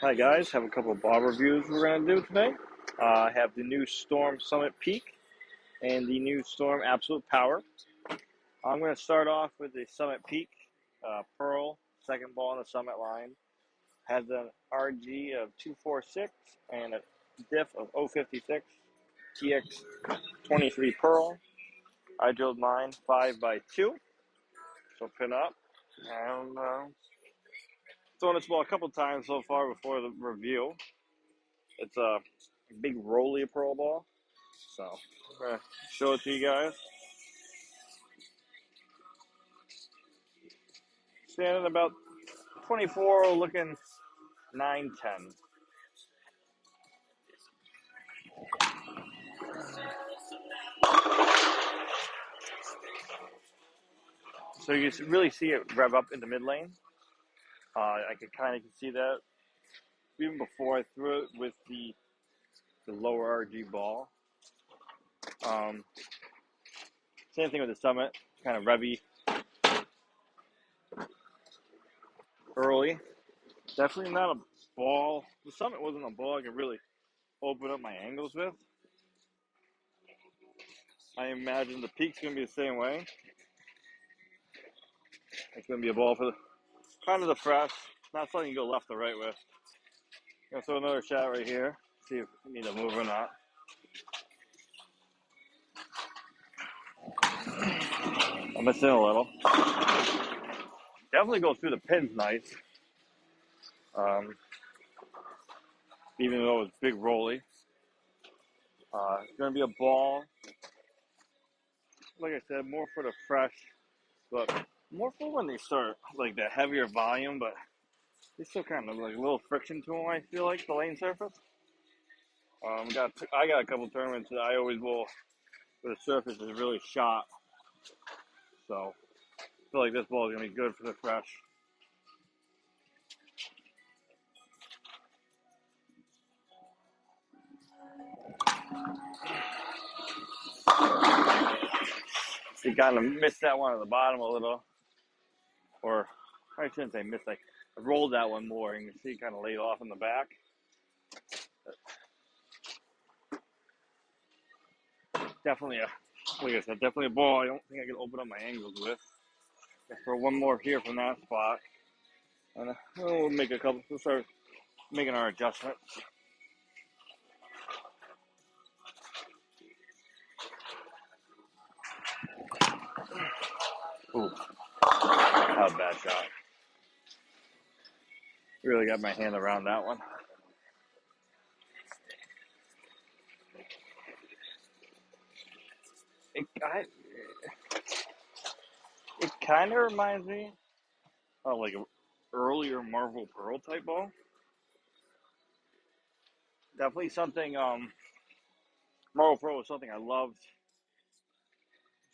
Hi guys, have a couple of ball reviews we're going to do today. I have the new Storm Summit Peak and the new Storm Absolute Power. I'm going to start off with the Summit Peak Pearl, second ball on the Summit line. Has an RG of 246 and a diff of 056, TX23 Pearl. I drilled mine 5x2, so pin up. And thrown this ball a couple times so far before the review. It's a big rolly pearl ball. So I'm going to show it to you guys. Standing about 24, looking 910. So you can really see it rev up in the mid lane. I could kind of see that even before I threw it with the lower RG ball. Same thing with the Summit, kind of revvy early. Definitely not a ball. The Summit wasn't a ball I could really open up my angles with. I imagine the Peak's going to be the same way. It's going to be a ball for the kind of the fresh, not something you go left or right with. Gonna throw another shot right here. See if we need to move or not. I'm missing a little. Definitely goes through the pins nice. Um, Even though it's big rolly. It's gonna be a ball. Like I said, more for the fresh, but more for when they start like the heavier volume, but they still kind of like a little friction to them. I feel like the lane surface. I got a couple tournaments that I always will where the surface is really shot. So I feel like this ball is gonna be good for the fresh. You kind of missed that one at the bottom a little, or I shouldn't say missed. I rolled that one more, and you can see it kind of laid off in the back. Definitely like I said, definitely a ball. I don't think I can open up my angles with. For one more here from that spot, and we'll make a couple. We'll start making our adjustments. Ooh, that was a bad shot. Really got my hand around that one. It kind of reminds me of like an earlier Marvel Pearl type ball. Definitely something. Marvel Pearl was something I loved,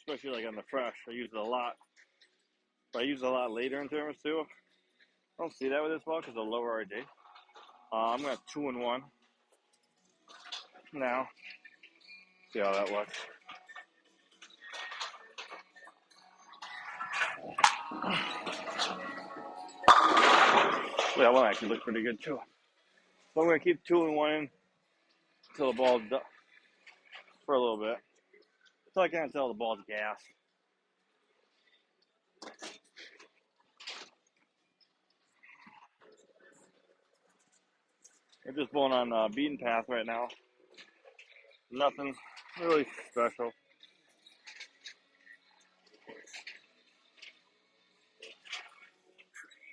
especially like on the fresh. I used it a lot, but I used it a lot later in tournaments too. I don't see that with this ball because of the lower RG. I'm gonna 2-1 now. See how that looks. That one actually looks pretty good too. So I'm gonna keep 2-1 until the ball's done for a little bit. So I can't tell the ball's gas. We're just going on beaten path right now. Nothing really special.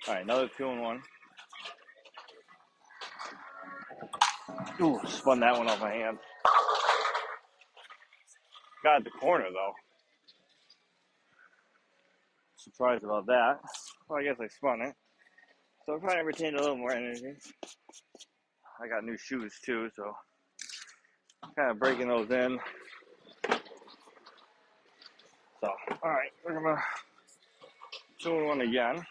All right, another 2-1. Ooh, spun that one off my hand. Got at the corner though. Surprised about that. Well, I guess I spun it. So I probably retained a little more energy. I got new shoes too, so kind of breaking those in. So, all right, we're gonna 2-1 again.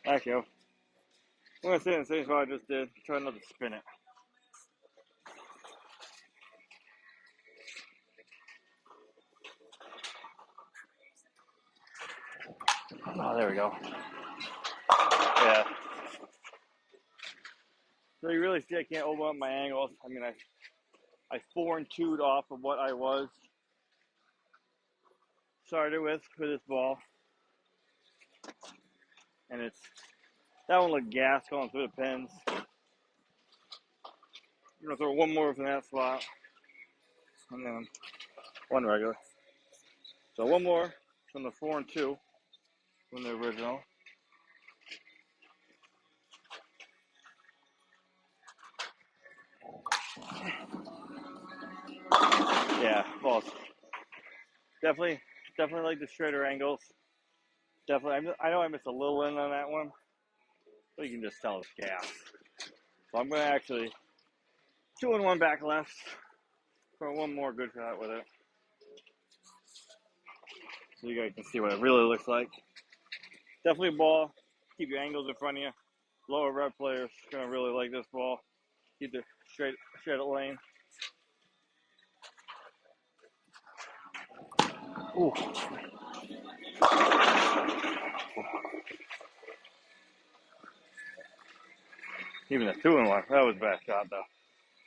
Actually, I'm gonna stay in the same spot I just did. Try not to spin it. Oh, there we go. Yeah. So you really see I can't open up my angles. I mean, I 4 and 2'd off of what I was started with this ball. And that one looked gas going through the pins. I'm going to throw one more from that spot. And then one regular. So one more from the 4 and 2 from the original. Yeah, balls. Definitely like the straighter angles. Definitely, I know I missed a little in on that one, but you can just tell it's gas. So I'm going to actually 2 and 1 back left for one more good shot with it. So you guys can see what it really looks like. Definitely a ball. Keep your angles in front of you. Lower rep players going to really like this ball. Keep the straight lane. Ooh. Even a 2 and 1. That was a bad shot though.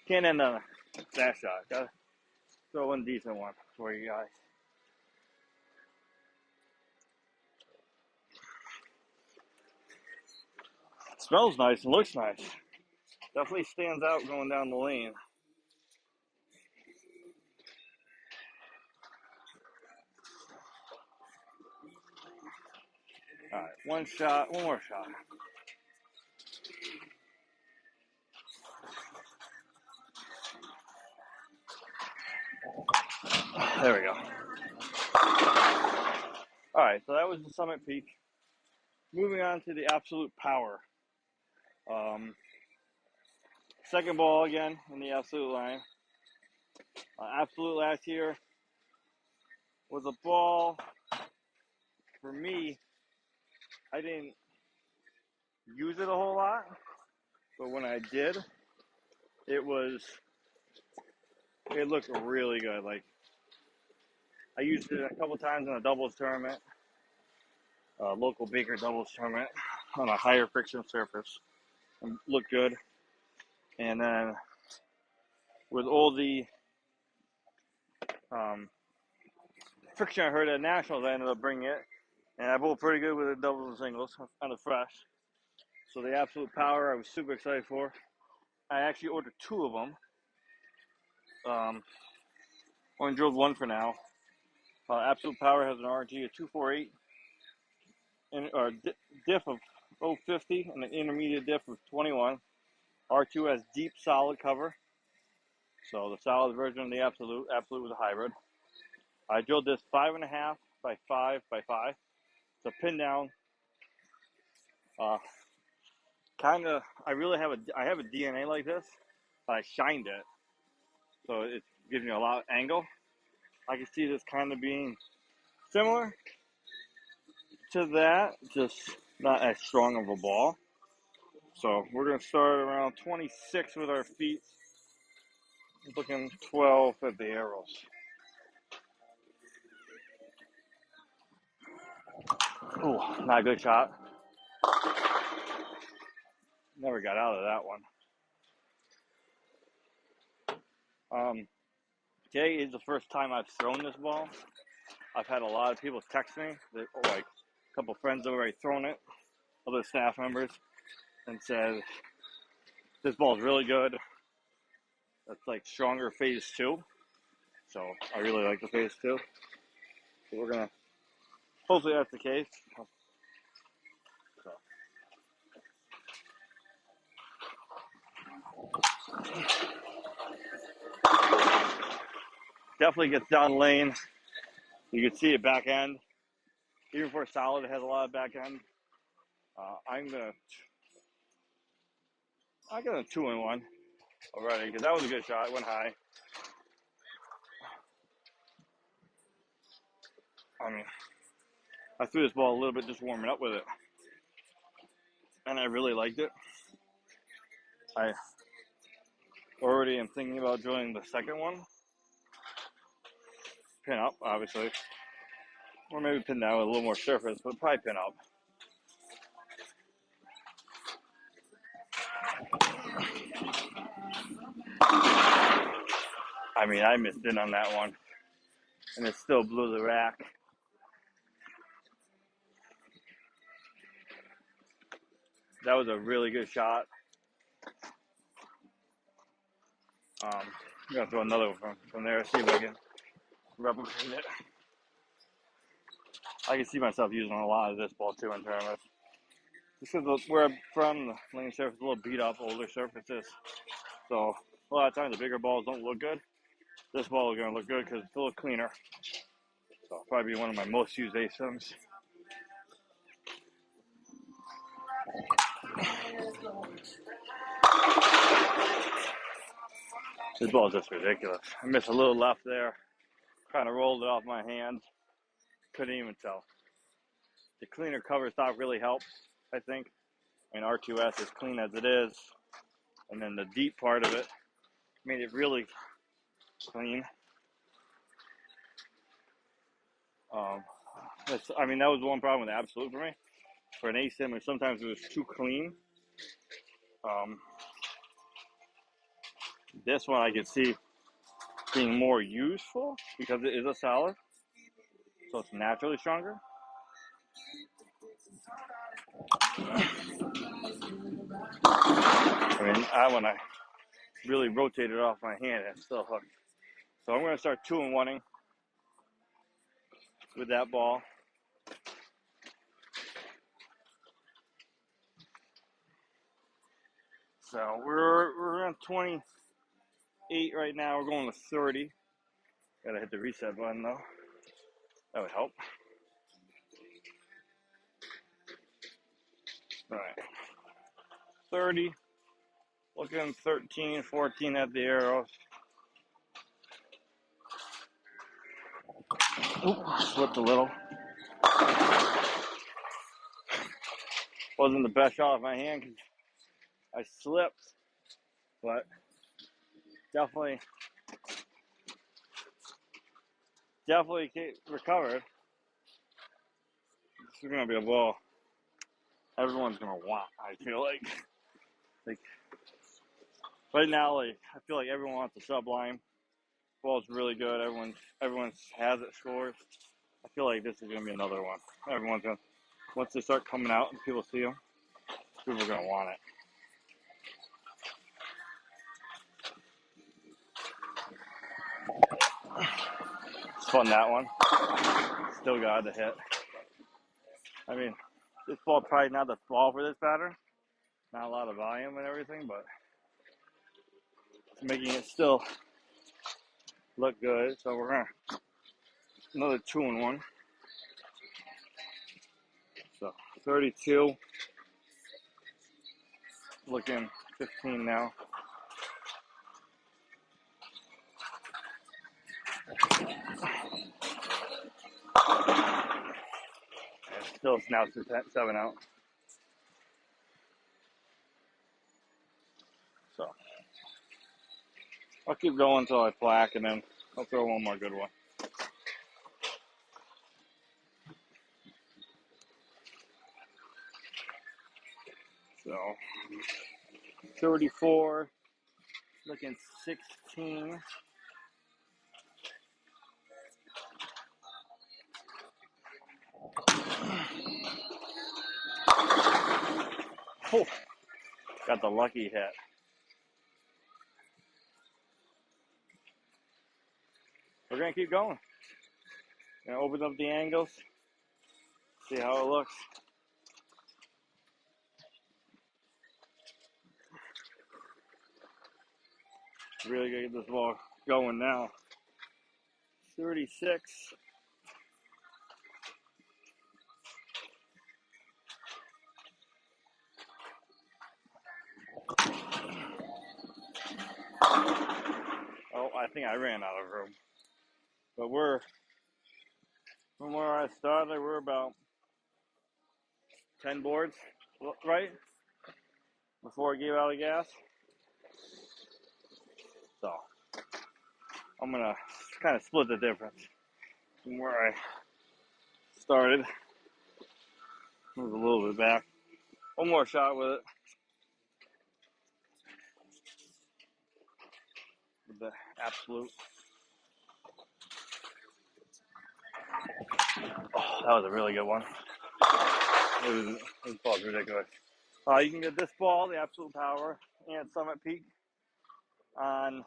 Can't end on that shot. Gotta throw one decent one for you guys. It smells nice and looks nice. Definitely stands out going down the lane. Alright, one more shot. There we go. Alright, so that was the Summit Peak. Moving on to the Absolute Power. Second ball again in the Absolute line. Absolute last year was a ball, for me, I didn't use it a whole lot, but when I did, it looked really good. Like, I used it a couple times in a doubles tournament, local Baker doubles tournament on a higher friction surface, and looked good. And then with all the friction I heard at Nationals, I ended up bringing it, and I bowled pretty good with the doubles and singles on the fresh. So the Absolute Power I was super excited for. I actually ordered 2 of them. Only drove one for now. Absolute Power has an RG of 248 or diff of 050 and an intermediate diff of 21. R2 has deep solid cover. So the solid version of the Absolute was a hybrid. I drilled this 5.5 by 5 by 5. So pin down. I have a DNA like this. I shined it, so it gives me a lot of angle. I can see this kind of being similar to that, just not as strong of a ball. So we're going to start around 26 with our feet, looking 12 at the arrows. Oh, not a good shot. Never got out of that one. Today is the first time I've thrown this ball. I've had a lot of people text me, like a couple friends have already thrown it, other staff members, and said, this ball's really good. That's like stronger phase 2. So I really like the phase 2. So we're going to, hopefully that's the case. So. Definitely gets down lane. You can see it back end. Even for a solid, it has a lot of back end. I'm gonna 2 and 1 already because that was a good shot. It went high. I mean, I threw this ball a little bit just warming up with it, and I really liked it. I already am thinking about drilling the second one. Pin up, obviously, or maybe pin down with a little more surface, but probably pin up. I mean, I missed it on that one, and it still blew the rack. That was a really good shot. I'm gonna throw another one from there, see if I can replicate it. I can see myself using a lot of this ball too in tournaments. Just because where I'm from, the lane surface is a little beat up, older surfaces. So a lot of times the bigger balls don't look good. This ball is going to look good because it's a little cleaner. So it'll probably be one of my most used ASIMs. This ball is just ridiculous. I missed a little left there. Kind of rolled it off my hand. Couldn't even tell. The cleaner cover stock really helps, I think. I mean, R2S is clean as it is. And then the deep part of it made it really clean. I mean, that was one problem with Absolute for me. For an ASIM, sometimes it was too clean. This one I could see being more useful because it is a solid, so it's naturally stronger. I mean, when I really rotate it off my hand, it's still hooked. So I'm going to start 2-1-ing with that ball. So we're around 28 right now. We're going to 30. Gotta hit the reset button though. That would help. All right. 30. Looking 13, 14 at the arrows. Oop, slipped a little. Wasn't the best shot off my hand because I slipped, but definitely recovered. This is gonna be a ball everyone's gonna want. I feel like right now, I feel like everyone wants a sublime. Ball's really good. Everyone has it scores. I feel like this is gonna be another one. Everyone's gonna, once they start coming out and people see them, people are gonna want it. It's fun, that one. Still got the hit. I mean, this ball probably not the ball for this pattern. Not a lot of volume and everything, but it's making it still look good. So we're gonna another 2-1. So 32. Looking 15 now. And still snouts to 7 out. So I'll keep going until I plaque, and then I'll throw one more good one. So 34, looking 16. Oh, got the lucky hit. We're gonna keep going. Gonna open up the angles, see how it looks. Really gonna get this ball going now. 36. Oh, I think I ran out of room. But from where I started, we're about 10 boards, right? Before I gave out of gas. So I'm gonna kind of split the difference from where I started. Move a little bit back. One more shot with it. the absolute. Oh, that was a really good one. This ball's ridiculous. You can get this ball, the absolute power, and Summit Peak on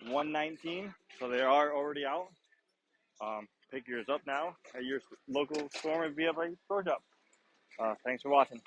119. So they are already out. Pick yours up now at your local store and be able to pro shop. Thanks for watching.